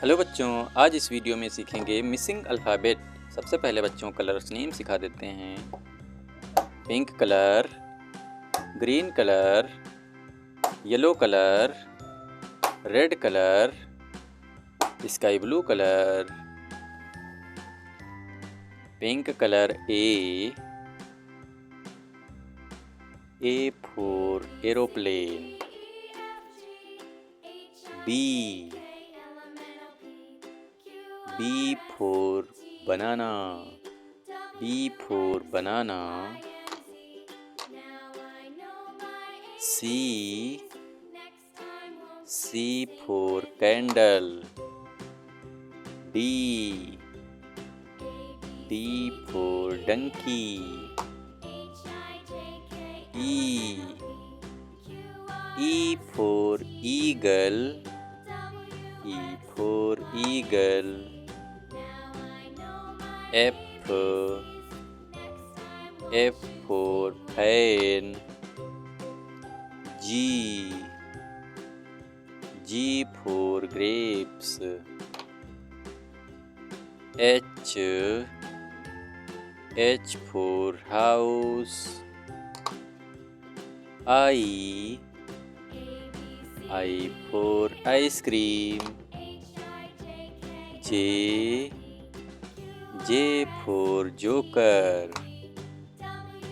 Hello बच्चों, आज इस वीडियो में सीखेंगे मिसिंग अल्फ़ाबेट। सबसे पहले बच्चों कलर्स नेम सिखा देते हैं। Pink colour, green colour, yellow colour, red colour, sky blue colour. Pink colour A for aeroplane. B for banana. B for banana. C for candle. D for donkey. E for eagle. E for eagle. F for fan. G for grapes. H for house. I for ice cream. J for joker.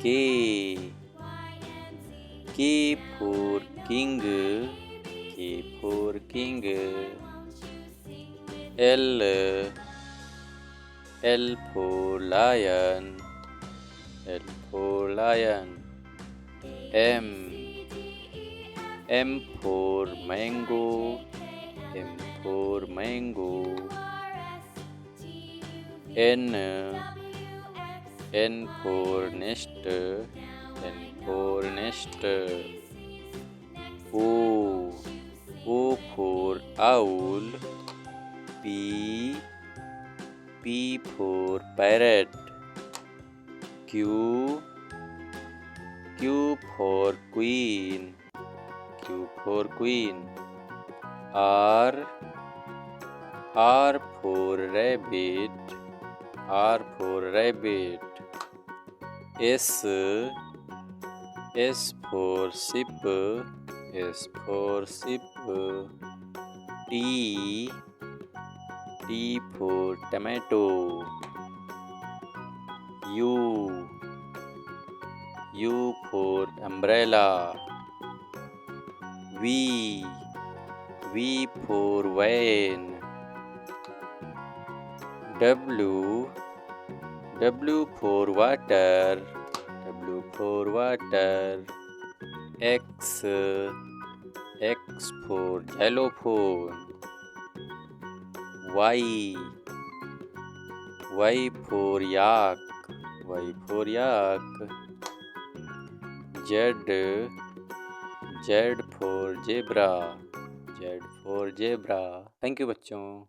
K for king. L for lion. M for mango. N for nest. O for owl. P for parrot. Q for queen. R for rabbit. S for sheep. T for tomato. U for umbrella. V for van. W for water. X for xylophone. Y for yak. Z for zebra. Thank you बच्चों।